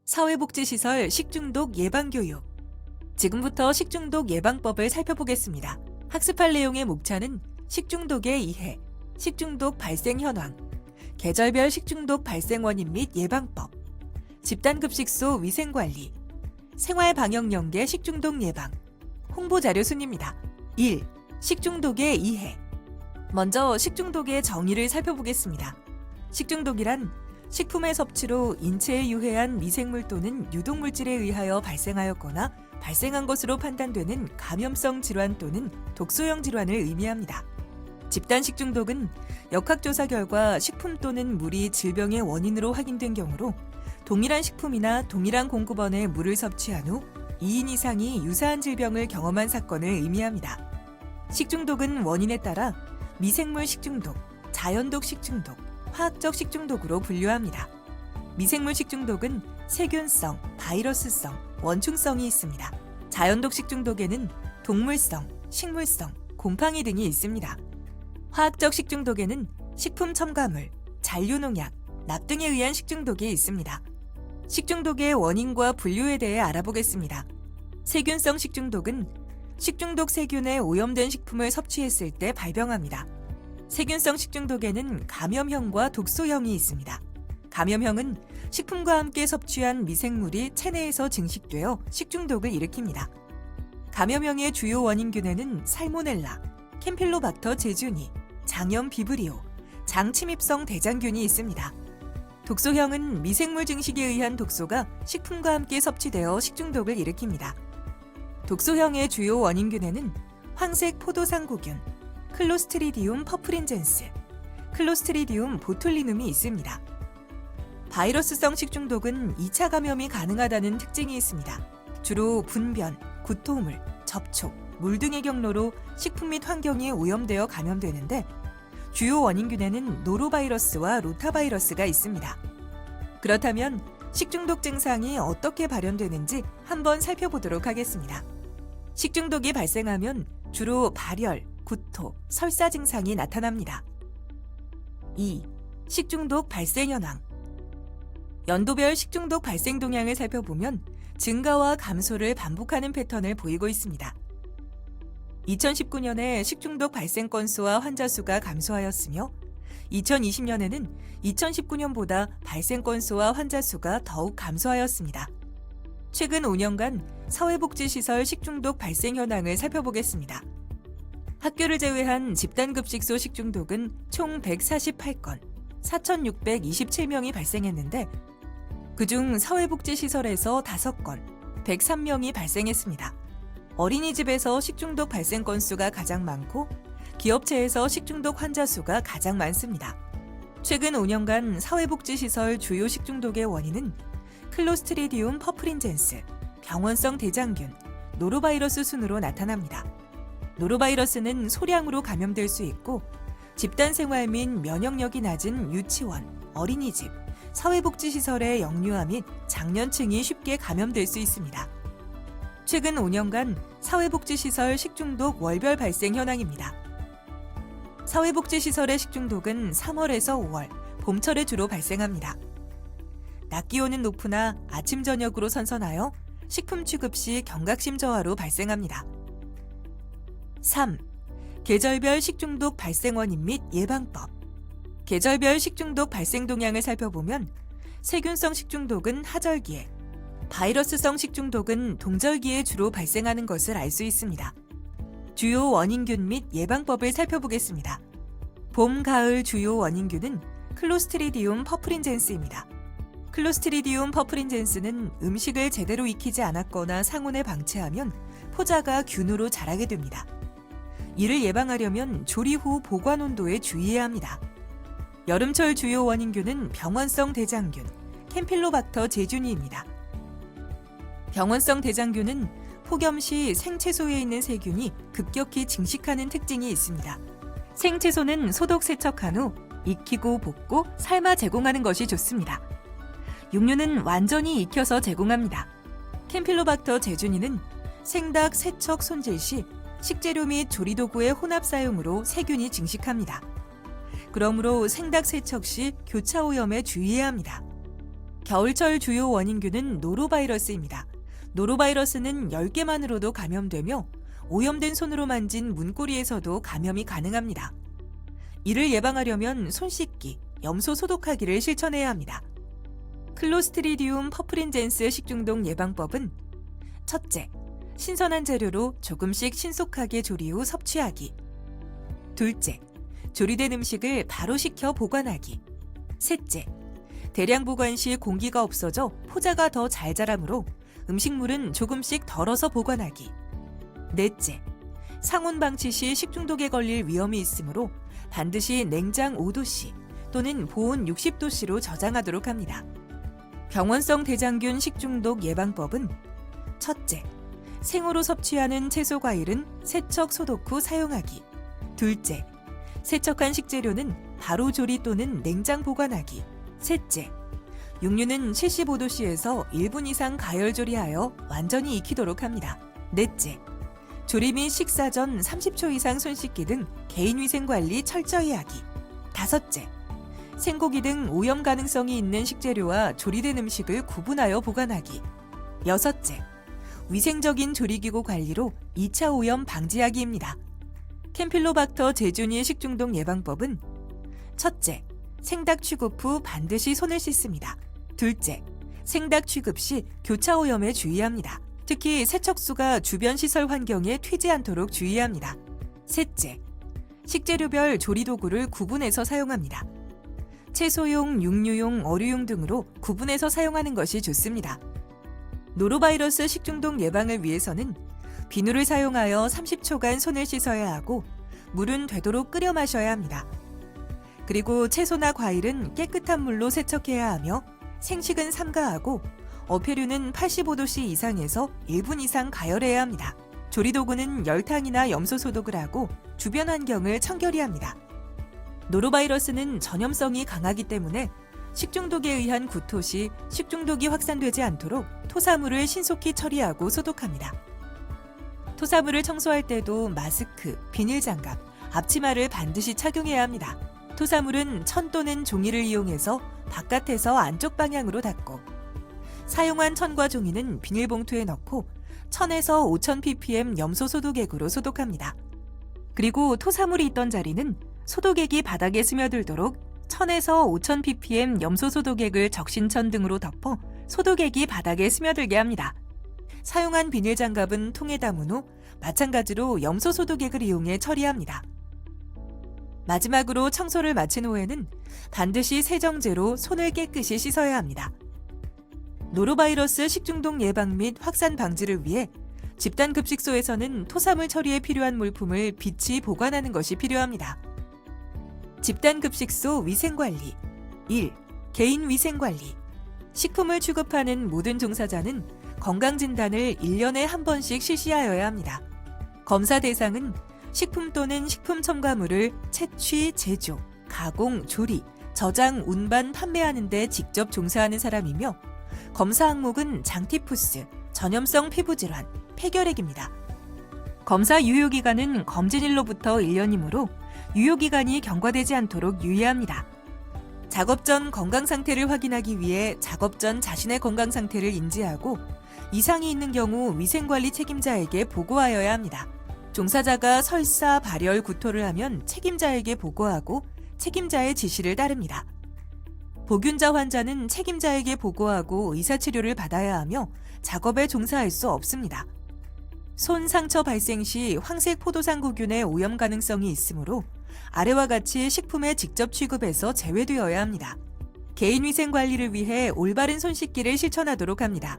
사회복지시설 식중독 예방교육. 지금부터 식중독 예방법을 살펴보겠습니다. 학습할 내용의 목차는 식중독의 이해, 식중독 발생 현황, 계절별 식중독 발생 원인 및 예방법, 집단급식소 위생관리, 생활방역연계 식중독 예방, 홍보자료 순입니다. 1. 식중독의 이해. 먼저 식중독의 정의를 살펴보겠습니다. 식중독이란 식품의 섭취로 인체에 유해한 미생물 또는 유독물질에 의하여 발생하였거나 발생한 것으로 판단되는 감염성 질환 또는 독소형 질환을 의미합니다. 집단 식중독은 역학조사 결과 식품 또는 물이 질병의 원인으로 확인된 경우로 동일한 식품이나 동일한 공급원의 물을 섭취한 후 2인 이상이 유사한 질병을 경험한 사건을 의미합니다. 식중독은 원인에 따라 미생물 식중독, 자연독 식중독, 화학적 식중독으로 분류합니다. 미생물 식중독은 세균성, 바이러스성, 원충성이 있습니다. 자연독 식중독에는 동물성, 식물성, 곰팡이 등이 있습니다. 화학적 식중독에는 식품 첨가물, 잔류농약, 납 등에 의한 식중독이 있습니다. 식중독의 원인과 분류에 대해 알아보겠습니다. 세균성 식중독은 식중독 세균에 오염된 식품을 섭취했을 때 발병합니다. 세균성 식중독에는 감염형과 독소형이 있습니다. 감염형은 식품과 함께 섭취한 미생물이 체내에서 증식되어 식중독을 일으킵니다. 감염형의 주요 원인균에는 살모넬라, 캠필로박터 제주니, 장염 비브리오, 장침입성 대장균이 있습니다. 독소형은 미생물 증식에 의한 독소가 식품과 함께 섭취되어 식중독을 일으킵니다. 독소형의 주요 원인균에는 황색 포도상구균, 클로스트리디움 퍼프린젠스, 클로스트리디움 보툴리눔이 있습니다. 바이러스성 식중독은 2차 감염이 가능하다는 특징이 있습니다. 주로 분변, 구토물, 접촉, 물 등의 경로로 식품 및 환경이 오염되어 감염되는데 주요 원인균에는 노로바이러스와 로타바이러스가 있습니다. 그렇다면 식중독 증상이 어떻게 발현되는지 한번 살펴보도록 하겠습니다. 식중독이 발생하면 주로 발열, 구토, 설사 증상이 나타납니다. 2. 식중독 발생 현황. 연도별 식중독 발생 동향을 살펴보면 증가와 감소를 반복하는 패턴을 보이고 있습니다. 2019년에 식중독 발생 건수와 환자 수가 감소하였으며 2020년에는 2019년보다 발생 건수와 환자 수가 더욱 감소하였습니다. 최근 5년간 사회복지시설 식중독 발생 현황을 살펴보겠습니다. 학교를 제외한 집단급식소 식중독은 총 148건, 4,627명이 발생했는데 그중 사회복지시설에서 5건, 103명이 발생했습니다. 어린이집에서 식중독 발생 건수가 가장 많고 기업체에서 식중독 환자 수가 가장 많습니다. 최근 5년간 사회복지시설 주요 식중독의 원인은 클로스트리디움 퍼프린젠스, 병원성 대장균, 노로바이러스 순으로 나타납니다. 노로바이러스는 소량으로 감염될 수 있고 집단생활 및 면역력이 낮은 유치원, 어린이집, 사회복지시설의 영유아 및 장년층이 쉽게 감염될 수 있습니다. 최근 5년간 사회복지시설 식중독 월별 발생 현황입니다. 사회복지시설의 식중독은 3월에서 5월, 봄철에 주로 발생합니다. 낮 기온은 높으나 아침 저녁으로 선선하여 식품 취급 시 경각심 저하로 발생합니다. 3. 계절별 식중독 발생 원인 및 예방법. 계절별 식중독 발생 동향을 살펴보면 세균성 식중독은 하절기에, 바이러스성 식중독은 동절기에 주로 발생하는 것을 알 수 있습니다. 주요 원인균 및 예방법을 살펴보겠습니다. 봄, 가을 주요 원인균은 클로스트리디움 퍼프린젠스입니다. 클로스트리디움 퍼프린젠스는 음식을 제대로 익히지 않았거나 상온에 방치하면 포자가 균으로 자라게 됩니다. 이를 예방하려면 조리 후 보관 온도에 주의해야 합니다. 여름철 주요 원인균은 병원성 대장균, 캠필로박터 제주니입니다. 병원성 대장균은 폭염 시 생채소에 있는 세균이 급격히 증식하는 특징이 있습니다. 생채소는 소독 세척한 후 익히고 볶고 삶아 제공하는 것이 좋습니다. 육류는 완전히 익혀서 제공합니다. 캠필로박터 제주니는 생닭 세척 손질 시 식재료 및 조리도구의 혼합 사용으로 세균이 증식합니다. 그러므로 생닭 세척 시 교차 오염에 주의해야 합니다. 겨울철 주요 원인균은 노로바이러스입니다. 노로바이러스는 열개만으로도 감염되며 오염된 손으로 만진 문고리에서도 감염이 가능합니다. 이를 예방하려면 손 씻기, 염소 소독하기를 실천해야 합니다. 클로스트리디움 퍼프린젠스 식중독 예방법은 첫째, 신선한 재료로 조금씩 신속하게 조리 후 섭취하기. 둘째, 조리된 음식을 바로 식혀 보관하기. 셋째, 대량 보관 시 공기가 없어져 포자가 더 잘 자라므로 음식물은 조금씩 덜어서 보관하기. 넷째, 상온 방치 시 식중독에 걸릴 위험이 있으므로 반드시 냉장 5도씨 또는 보온 60도씨로 저장하도록 합니다. 병원성 대장균 식중독 예방법은 첫째, 생으로 섭취하는 채소 과일은 세척 소독 후 사용하기. 둘째, 세척한 식재료는 바로 조리 또는 냉장 보관하기. 셋째, 육류는 75도씨에서 1분 이상 가열 조리하여 완전히 익히도록 합니다. 넷째, 조리 및 식사 전 30초 이상 손 씻기 등 개인위생 관리 철저히 하기. 다섯째, 생고기 등 오염 가능성이 있는 식재료와 조리된 음식을 구분하여 보관하기. 여섯째, 위생적인 조리기구 관리로 2차 오염 방지하기입니다. 캠필로박터 제주니 식중독 예방법은 첫째, 생닭 취급 후 반드시 손을 씻습니다. 둘째, 생닭 취급 시 교차 오염에 주의합니다. 특히 세척수가 주변 시설 환경에 튀지 않도록 주의합니다. 셋째, 식재료별 조리도구를 구분해서 사용합니다. 채소용, 육류용, 어류용 등으로 구분해서 사용하는 것이 좋습니다. 노로바이러스 식중독 예방을 위해서는 비누를 사용하여 30초간 손을 씻어야 하고 물은 되도록 끓여 마셔야 합니다. 그리고 채소나 과일은 깨끗한 물로 세척해야 하며 생식은 삼가하고 어패류는 85도씨 이상에서 1분 이상 가열해야 합니다. 조리도구는 열탕이나 염소 소독을 하고 주변 환경을 청결히 합니다. 노로바이러스는 전염성이 강하기 때문에 식중독에 의한 구토 시 식중독이 확산되지 않도록 토사물을 신속히 처리하고 소독합니다. 토사물을 청소할 때도 마스크, 비닐장갑, 앞치마를 반드시 착용해야 합니다. 토사물은 천 또는 종이를 이용해서 바깥에서 안쪽 방향으로 닫고 사용한 천과 종이는 비닐봉투에 넣고 1000에서 5000ppm 염소 소독액으로 소독합니다. 그리고 토사물이 있던 자리는 소독액이 바닥에 스며들도록 1000에서 5000ppm 염소 소독액을 적신천 등으로 덮어 소독액이 바닥에 스며들게 합니다. 사용한 비닐 장갑은 통에 담은 후 마찬가지로 염소 소독액을 이용해 처리합니다. 마지막으로 청소를 마친 후에는 반드시 세정제로 손을 깨끗이 씻어야 합니다. 노로바이러스 식중독 예방 및 확산 방지를 위해 집단급식소에서는 토사물 처리에 필요한 물품을 비치 보관하는 것이 필요합니다. 집단급식소 위생관리 1. 개인위생관리 식품을 취급하는 모든 종사자는 건강진단을 1년에 한 번씩 실시하여야 합니다. 검사 대상은 식품 또는 식품 첨가물을 채취, 제조, 가공, 조리, 저장, 운반, 판매하는 데 직접 종사하는 사람이며 검사 항목은 장티푸스, 전염성 피부질환, 폐결핵입니다. 검사 유효기간은 검진일로부터 1년이므로 유효기간이 경과되지 않도록 유의합니다. 작업 전 건강 상태를 확인하기 위해 작업 전 자신의 건강 상태를 인지하고 이상이 있는 경우 위생관리 책임자에게 보고하여야 합니다. 종사자가 설사, 발열, 구토를 하면 책임자에게 보고하고 책임자의 지시를 따릅니다. 보균자 환자는 책임자에게 보고하고 의사치료를 받아야 하며 작업에 종사할 수 없습니다. 손 상처 발생 시 황색 포도상구균의 오염 가능성이 있으므로 아래와 같이 식품의 직접 취급에서 제외되어야 합니다. 개인위생 관리를 위해 올바른 손 씻기를 실천하도록 합니다.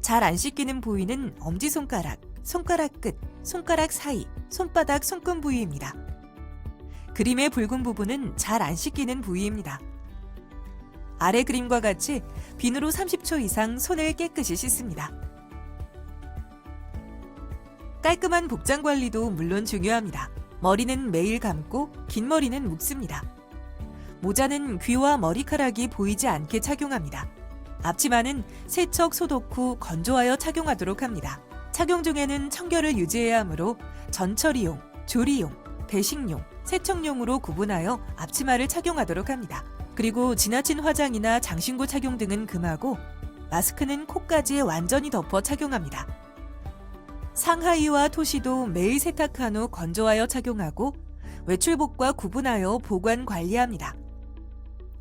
잘 안 씻기는 부위는 엄지손가락, 손가락 끝, 손가락 사이, 손바닥, 손금 부위입니다. 그림의 붉은 부분은 잘 안 씻기는 부위입니다. 아래 그림과 같이 비누로 30초 이상 손을 깨끗이 씻습니다. 깔끔한 복장 관리도 물론 중요합니다. 머리는 매일 감고 긴 머리는 묶습니다. 모자는 귀와 머리카락이 보이지 않게 착용합니다. 앞치마는 세척 소독 후 건조하여 착용하도록 합니다. 착용 중에는 청결을 유지해야 하므로 전처리용, 조리용, 배식용, 세척용으로 구분하여 앞치마를 착용하도록 합니다. 그리고 지나친 화장이나 장신구 착용 등은 금하고 마스크는 코까지 완전히 덮어 착용합니다. 상하의와 토시도 매일 세탁한 후 건조하여 착용하고 외출복과 구분하여 보관 관리합니다.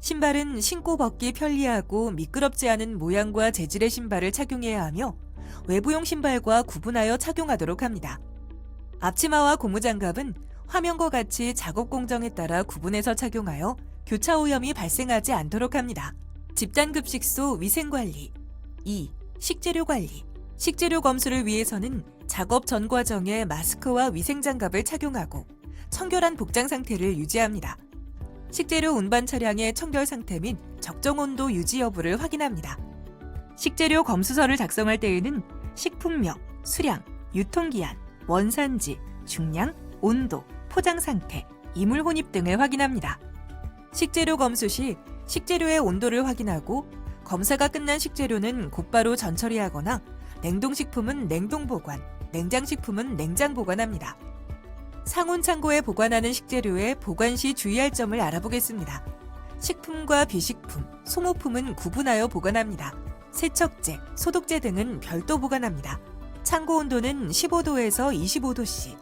신발은 신고 벗기 편리하고 미끄럽지 않은 모양과 재질의 신발을 착용해야 하며 외부용 신발과 구분하여 착용하도록 합니다. 앞치마와 고무장갑은 화면과 같이 작업 공정에 따라 구분해서 착용하여 교차 오염이 발생하지 않도록 합니다. 집단급식소 위생관리. 2. 식재료 관리. 식재료 검수를 위해서는 작업 전 과정에 마스크와 위생장갑을 착용하고 청결한 복장 상태를 유지합니다. 식재료 운반 차량의 청결 상태 및 적정 온도 유지 여부를 확인합니다. 식재료 검수서를 작성할 때에는 식품명, 수량, 유통기한, 원산지, 중량, 온도, 포장 상태, 이물 혼입 등을 확인합니다. 식재료 검수 시 식재료의 온도를 확인하고 검사가 끝난 식재료는 곧바로 전처리하거나 냉동식품은 냉동 보관, 냉장식품은 냉장 보관합니다. 상온 창고에 보관하는 식재료의 보관 시 주의할 점을 알아보겠습니다. 식품과 비식품, 소모품은 구분하여 보관합니다. 세척제, 소독제 등은 별도 보관합니다. 창고 온도는 15도에서 25도씨,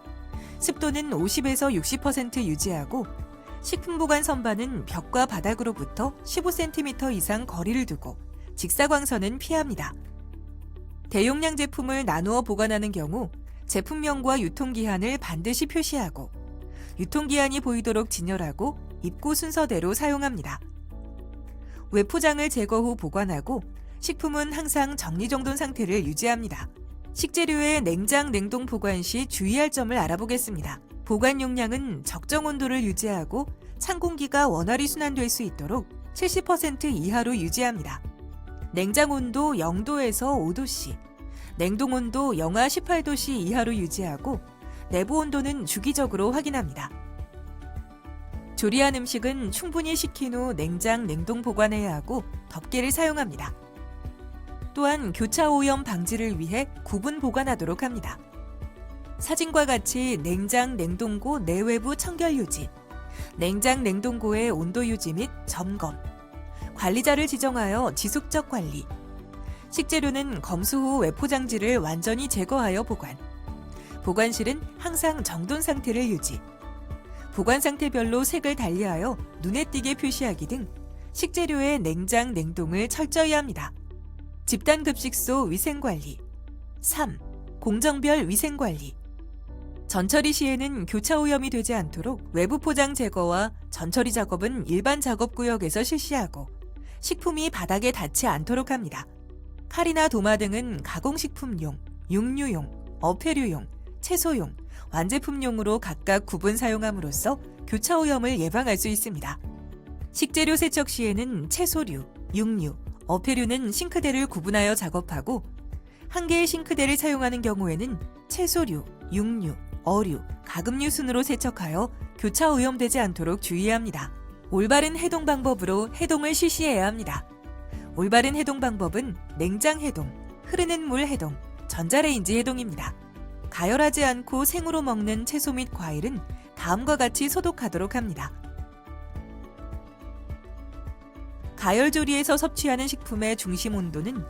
습도는 50에서 60% 유지하고 식품 보관 선반은 벽과 바닥으로부터 15cm 이상 거리를 두고 직사광선은 피합니다. 대용량 제품을 나누어 보관하는 경우 제품명과 유통기한을 반드시 표시하고 유통기한이 보이도록 진열하고 입고 순서대로 사용합니다. 외포장을 제거 후 보관하고 식품은 항상 정리정돈 상태를 유지합니다. 식재료의 냉장, 냉동 보관 시 주의할 점을 알아보겠습니다. 보관 용량은 적정 온도를 유지하고 찬 공기가 원활히 순환될 수 있도록 70% 이하로 유지합니다. 냉장 온도 0도에서 5도씨, 냉동 온도 영하 18도씨 이하로 유지하고 내부 온도는 주기적으로 확인합니다. 조리한 음식은 충분히 식힌 후 냉장, 냉동 보관해야 하고 덮개를 사용합니다. 또한 교차 오염 방지를 위해 구분 보관하도록 합니다. 사진과 같이 냉장, 냉동고 내외부 청결 유지, 냉장, 냉동고의 온도 유지 및 점검, 관리자를 지정하여 지속적 관리, 식재료는 검수 후 외포장지를 완전히 제거하여 보관, 보관실은 항상 정돈 상태를 유지, 보관 상태별로 색을 달리하여 눈에 띄게 표시하기 등 식재료의 냉장, 냉동을 철저히 합니다. 집단급식소 위생관리. 3. 공정별 위생관리. 전처리 시에는 교차 오염이 되지 않도록 외부 포장 제거와 전처리 작업은 일반 작업구역에서 실시하고 식품이 바닥에 닿지 않도록 합니다. 칼이나 도마 등은 가공식품용, 육류용, 어패류용, 채소용, 완제품용으로 각각 구분 사용함으로써 교차 오염을 예방할 수 있습니다. 식재료 세척 시에는 채소류, 육류, 어패류는 싱크대를 구분하여 작업하고 한 개의 싱크대를 사용하는 경우에는 채소류, 육류, 어류, 가금류 순으로 세척하여 교차 오염되지 않도록 주의해야 합니다. 올바른 해동 방법으로 해동을 실시해야 합니다. 올바른 해동 방법은 냉장 해동, 흐르는 물 해동, 전자레인지 해동입니다. 가열하지 않고 생으로 먹는 채소 및 과일은 다음과 같이 소독하도록 합니다. 가열조리에서 섭취하는 식품의 중심 온도는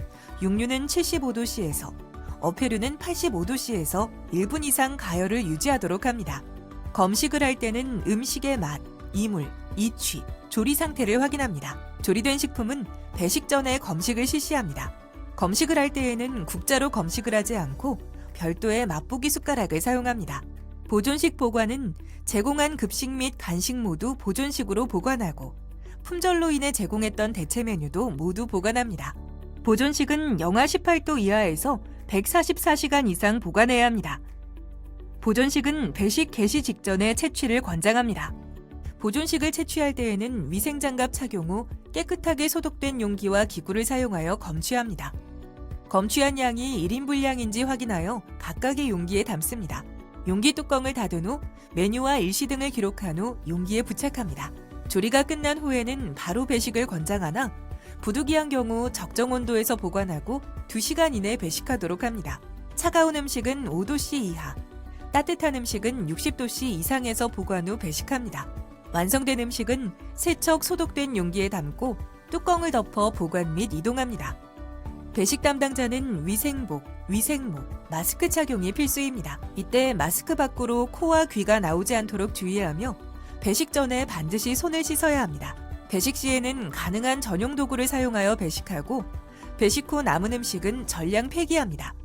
육류는 75도씨에서 어패류는 85도씨에서 1분 이상 가열을 유지하도록 합니다. 검식을 할 때는 음식의 맛, 이물, 이취, 조리 상태를 확인합니다. 조리된 식품은 배식 전에 검식을 실시합니다. 검식을 할 때에는 국자로 검식을 하지 않고 별도의 맛보기 숟가락을 사용합니다. 보존식 보관은 제공한 급식 및 간식 모두 보존식으로 보관하고 품절로 인해 제공했던 대체 메뉴도 모두 보관합니다. 보존식은 영하 18도 이하에서 144시간 이상 보관해야 합니다. 보존식은 배식 개시 직전에 채취를 권장합니다. 보존식을 채취할 때에는 위생장갑 착용 후 깨끗하게 소독된 용기와 기구를 사용하여 검취합니다. 검취한 양이 1인 분량인지 확인하여 각각의 용기에 담습니다. 용기 뚜껑을 닫은 후 메뉴와 일시 등을 기록한 후 용기에 부착합니다. 조리가 끝난 후에는 바로 배식을 권장하나 부득이한 경우 적정 온도에서 보관하고 2시간 이내 배식하도록 합니다. 차가운 음식은 5도씨 이하, 따뜻한 음식은 60도씨 이상에서 보관 후 배식합니다. 완성된 음식은 세척 소독된 용기에 담고 뚜껑을 덮어 보관 및 이동합니다. 배식 담당자는 위생복, 위생모, 마스크 착용이 필수입니다. 이때 마스크 밖으로 코와 귀가 나오지 않도록 주의하며 배식 전에 반드시 손을 씻어야 합니다. 배식 시에는 가능한 전용 도구를 사용하여 배식하고 배식 후 남은 음식은 전량 폐기합니다.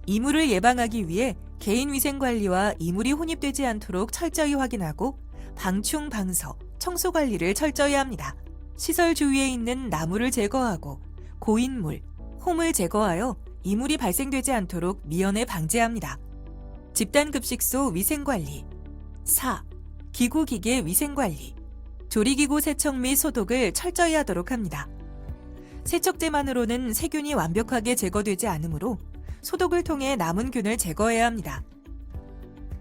이물을 예방하기 위해 개인 위생 관리와 이물이 혼입되지 않도록 철저히 확인하고 방충, 방서, 청소 관리를 철저히 합니다. 시설 주위에 있는 나무를 제거하고 고인물, 홈을 제거하여 이물이 발생되지 않도록 미연에 방지합니다. 집단급식소 위생관리 4. 기구기계 위생관리 조리기구 세척 및 소독을 철저히 하도록 합니다. 세척제만으로는 세균이 완벽하게 제거되지 않으므로 소독을 통해 남은 균을 제거해야 합니다.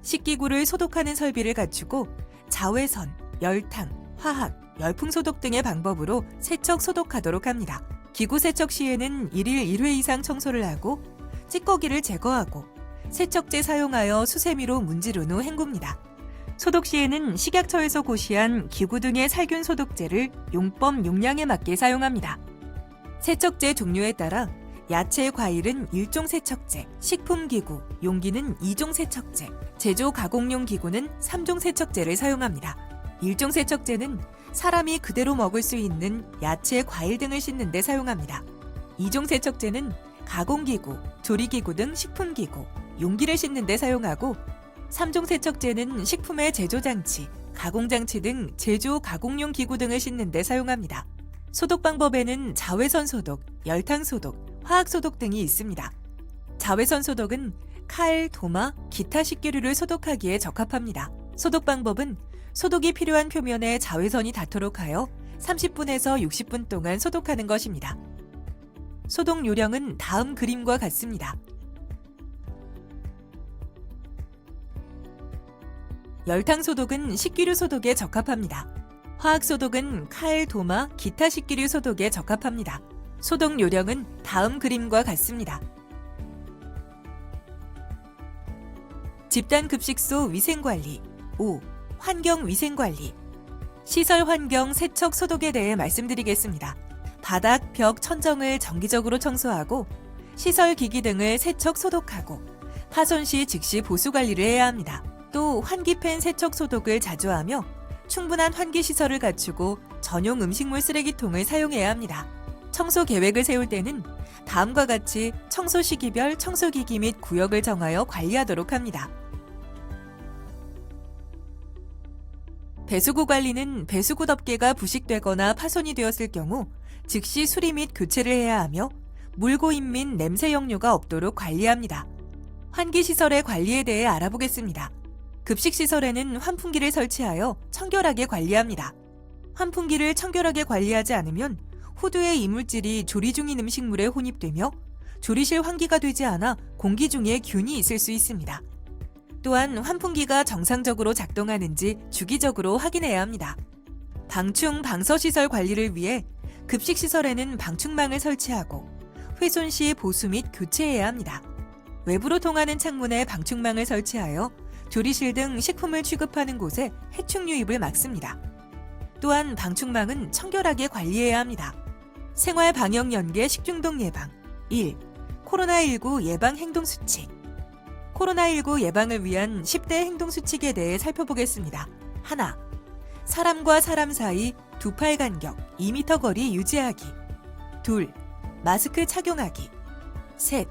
식기구를 소독하는 설비를 갖추고 자외선, 열탕, 화학, 열풍 소독 등의 방법으로 세척 소독하도록 합니다. 기구 세척 시에는 1일 1회 이상 청소를 하고 찌꺼기를 제거하고 세척제 사용하여 수세미로 문지른 후 헹굽니다. 소독 시에는 식약처에서 고시한 기구 등의 살균 소독제를 용법 용량에 맞게 사용합니다. 세척제 종류에 따라 야채, 과일은 1종 세척제, 식품기구, 용기는 2종 세척제, 제조 가공용 기구는 3종 세척제를 사용합니다. 1종 세척제는 사람이 그대로 먹을 수 있는 야채, 과일 등을 씻는 데 사용합니다. 2종 세척제는 가공기구, 조리기구 등 식품기구, 용기를 씻는 데 사용하고 3종 세척제는 식품의 제조장치, 가공장치 등 제조, 가공용 기구 등을 씻는 데 사용합니다. 소독 방법에는 자외선 소독, 열탕 소독, 화학 소독 등이 있습니다. 자외선 소독은 칼, 도마, 기타 식기류를 소독하기에 적합합니다. 소독 방법은 소독이 필요한 표면에 자외선이 닿도록 하여 30분에서 60분 동안 소독하는 것입니다. 소독 요령은 다음 그림과 같습니다. 열탕 소독은 식기류 소독에 적합합니다. 화학 소독은 칼, 도마, 기타 식기류 소독에 적합합니다. 소독 요령은 다음 그림과 같습니다. 집단급식소 위생관리 5. 환경위생관리 시설 환경 세척 소독에 대해 말씀드리겠습니다. 바닥, 벽, 천정을 정기적으로 청소하고 시설 기기 등을 세척 소독하고 파손 시 즉시 보수 관리를 해야 합니다. 또 환기팬 세척 소독을 자주 하며 충분한 환기 시설을 갖추고 전용 음식물 쓰레기통을 사용해야 합니다. 청소 계획을 세울 때는 다음과 같이 청소 시기별 청소기기 및 구역을 정하여 관리하도록 합니다. 배수구 관리는 배수구 덮개가 부식되거나 파손이 되었을 경우 즉시 수리 및 교체를 해야 하며 물고임 및 냄새 역류가 없도록 관리합니다. 환기시설의 관리에 대해 알아보겠습니다. 급식시설에는 환풍기를 설치하여 청결하게 관리합니다. 환풍기를 청결하게 관리하지 않으면 후두의 이물질이 조리 중인 음식물에 혼입되며 조리실 환기가 되지 않아 공기 중에 균이 있을 수 있습니다. 또한 환풍기가 정상적으로 작동하는지 주기적으로 확인해야 합니다. 방충, 방서시설 관리를 위해 급식시설에는 방충망을 설치하고 훼손 시 보수 및 교체해야 합니다. 외부로 통하는 창문에 방충망을 설치하여 조리실 등 식품을 취급하는 곳에 해충 유입을 막습니다. 또한 방충망은 청결하게 관리해야 합니다. 생활 방역 연계 식중독 예방 1. 코로나19 예방 행동 수칙 코로나19 예방을 위한 10대 행동 수칙에 대해 살펴보겠습니다. 하나, 사람과 사람 사이 2팔 간격 2m 거리 유지하기. 둘, 마스크 착용하기. 셋,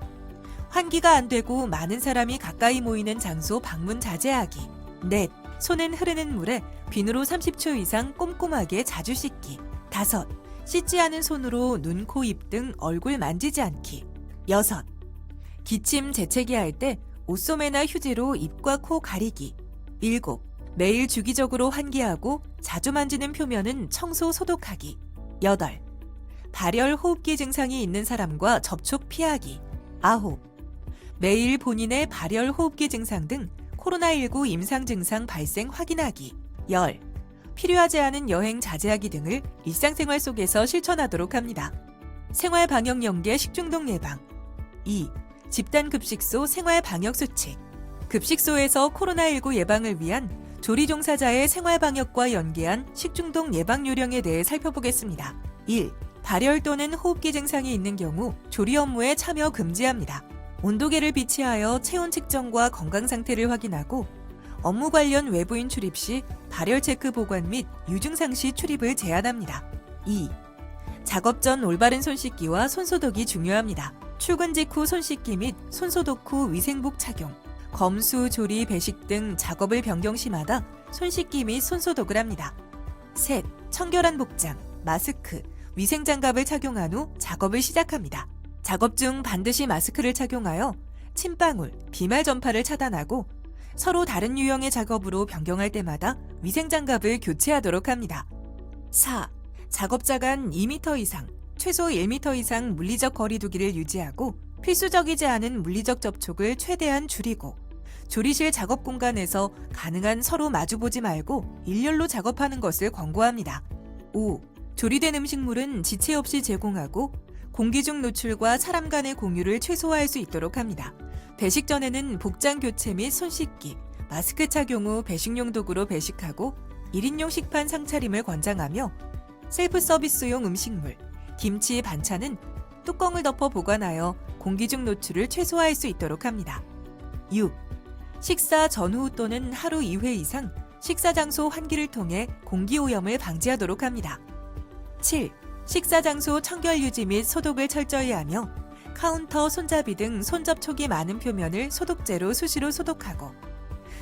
환기가 안 되고 많은 사람이 가까이 모이는 장소 방문 자제하기. 넷, 손은 흐르는 물에 비누로 30초 이상 꼼꼼하게 자주 씻기. 다섯, 씻지 않은 손으로 눈, 코, 입 등 얼굴 만지지 않기. 여섯, 기침, 재채기 할 때 옷소매나 휴지로 입과 코 가리기. 일곱, 매일 주기적으로 환기하고 자주 만지는 표면은 청소, 소독하기. 여덟, 발열, 호흡기 증상이 있는 사람과 접촉 피하기. 아홉, 매일 본인의 발열, 호흡기 증상 등 코로나19 임상 증상 발생 확인하기. 열, 필요하지 않은 여행 자제하기 등을 일상생활 속에서 실천하도록 합니다. 생활 방역 연계 식중독 예방 2. 집단급식소 생활 방역 수칙 급식소에서 코로나19 예방을 위한 조리 종사자의 생활 방역과 연계한 식중독 예방 요령에 대해 살펴보겠습니다. 1. 발열 또는 호흡기 증상이 있는 경우 조리 업무에 참여 금지합니다. 온도계를 비치하여 체온 측정과 건강 상태를 확인하고 업무 관련 외부인 출입 시 발열 체크 보관 및 유증상 시 출입을 제한합니다. 2. 작업 전 올바른 손 씻기와 손 소독이 중요합니다. 출근 직후 손 씻기 및 손 소독 후 위생복 착용, 검수, 조리, 배식 등 작업을 변경 시마다 손 씻기 및 손 소독을 합니다. 셋. 청결한 복장, 마스크, 위생장갑을 착용한 후 작업을 시작합니다. 작업 중 반드시 마스크를 착용하여 침방울, 비말 전파를 차단하고 서로 다른 유형의 작업으로 변경할 때마다 위생장갑을 교체하도록 합니다. 4. 작업자 간 2m 이상, 최소 1m 이상 물리적 거리 두기를 유지하고 필수적이지 않은 물리적 접촉을 최대한 줄이고 조리실 작업 공간에서 가능한 서로 마주보지 말고 일렬로 작업하는 것을 권고합니다. 5. 조리된 음식물은 지체 없이 제공하고 공기 중 노출과 사람 간의 공유를 최소화할 수 있도록 합니다. 배식 전에는 복장 교체 및 손 씻기, 마스크 착용 후 배식용 도구로 배식하고 1인용 식판 상차림을 권장하며 셀프 서비스용 음식물, 김치, 반찬은 뚜껑을 덮어 보관하여 공기 중 노출을 최소화할 수 있도록 합니다. 6. 식사 전후 또는 하루 2회 이상 식사 장소 환기를 통해 공기 오염을 방지하도록 합니다. 7. 식사 장소 청결 유지 및 소독을 철저히 하며 카운터, 손잡이 등 손 접촉이 많은 표면을 소독제로 수시로 소독하고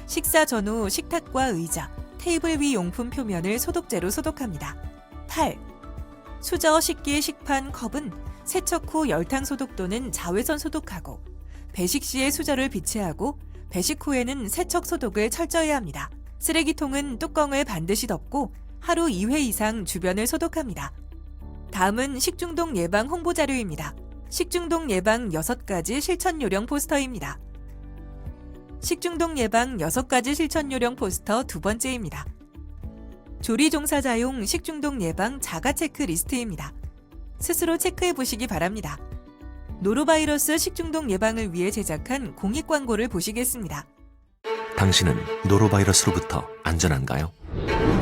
식사 전후 식탁과 의자, 테이블 위 용품 표면을 소독제로 소독합니다. 8. 수저, 식기, 식판, 컵은 세척 후 열탕 소독 또는 자외선 소독하고 배식 시에 수저를 비치하고 배식 후에는 세척 소독을 철저히 합니다. 쓰레기통은 뚜껑을 반드시 덮고 하루 2회 이상 주변을 소독합니다. 다음은 식중독 예방 홍보 자료입니다. 식중독 예방 6가지 실천 요령 포스터입니다. 식중독 예방 6가지 실천 요령 포스터 두 번째입니다. 조리 종사자용 식중독 예방 자가 체크 리스트입니다. 스스로 체크해 보시기 바랍니다. 노로바이러스 식중독 예방을 위해 제작한 공익 광고를 보시겠습니다. 당신은 노로바이러스로부터 안전한가요?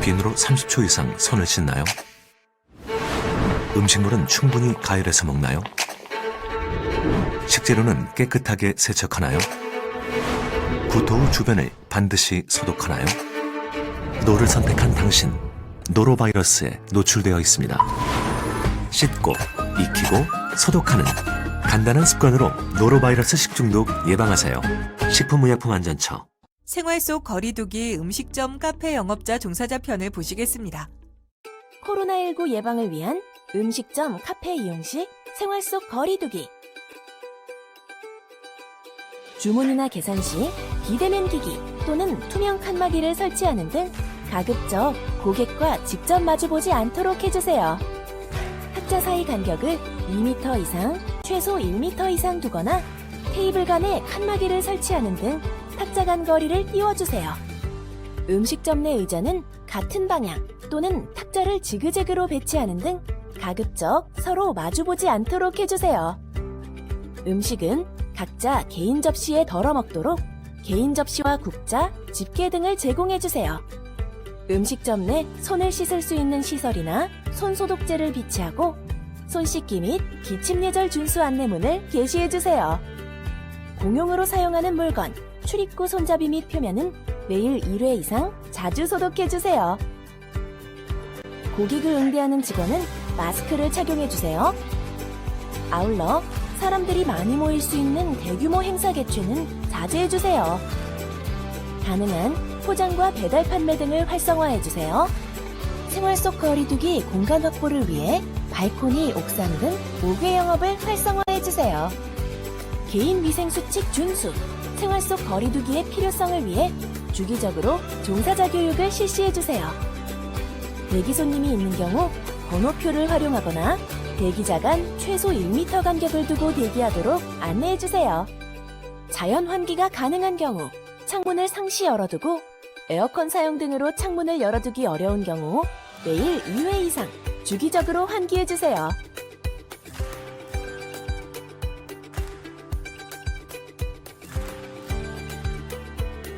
비누로 30초 이상 손을 씻나요? 음식물은 충분히 가열해서 먹나요? 식재료는 깨끗하게 세척하나요? 구토 후 주변을 반드시 소독하나요? 노를 선택한 당신, 노로바이러스에 노출되어 있습니다. 씻고, 익히고, 소독하는 간단한 습관으로 노로바이러스 식중독 예방하세요. 식품의약품안전처. 생활 속 거리두기 음식점 카페 영업자 종사자 편을 보시겠습니다. 코로나19 예방을 위한 음식점 카페 이용 시 생활 속 거리두기. 주문이나 계산 시 비대면 기기 또는 투명 칸막이를 설치하는 등 가급적 고객과 직접 마주보지 않도록 해주세요. 탁자 사이 간격을 2m 이상, 최소 1m 이상 두거나 테이블 간에 칸막이를 설치하는 등 탁자 간 거리를 띄워주세요. 음식점 내 의자는 같은 방향 또는 탁자를 지그재그로 배치하는 등 가급적 서로 마주보지 않도록 해주세요. 음식은 각자 개인 접시에 덜어 먹도록 개인 접시와 국자, 집게 등을 제공해주세요. 음식점 내 손을 씻을 수 있는 시설이나 손소독제를 비치하고 손 씻기 및 기침 예절 준수 안내문을 게시해주세요. 공용으로 사용하는 물건, 출입구 손잡이 및 표면은 매일 1회 이상 자주 소독해주세요. 고객을 응대하는 직원은 마스크를 착용해주세요. 아울러 사람들이 많이 모일 수 있는 대규모 행사 개최는 자제해주세요. 가능한 포장과 배달 판매 등을 활성화해주세요. 생활 속 거리두기 공간 확보를 위해 발코니, 옥상 등 5개 영업을 활성화해주세요. 개인 위생 수칙 준수, 생활 속 거리두기의 필요성을 위해 주기적으로 종사자 교육을 실시해주세요. 대기 손님이 있는 경우 번호표를 활용하거나 대기자 간 최소 1m 간격을 두고 대기하도록 안내해주세요. 자연 환기가 가능한 경우 창문을 상시 열어두고 에어컨 사용 등으로 창문을 열어두기 어려운 경우 매일 2회 이상 주기적으로 환기해주세요.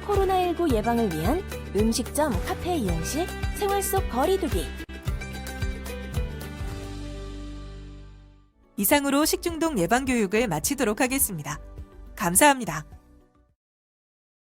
코로나19 예방을 위한 음식점, 카페 이용 시 생활 속 거리두기. 이상으로 식중독 예방 교육을 마치도록 하겠습니다. 감사합니다.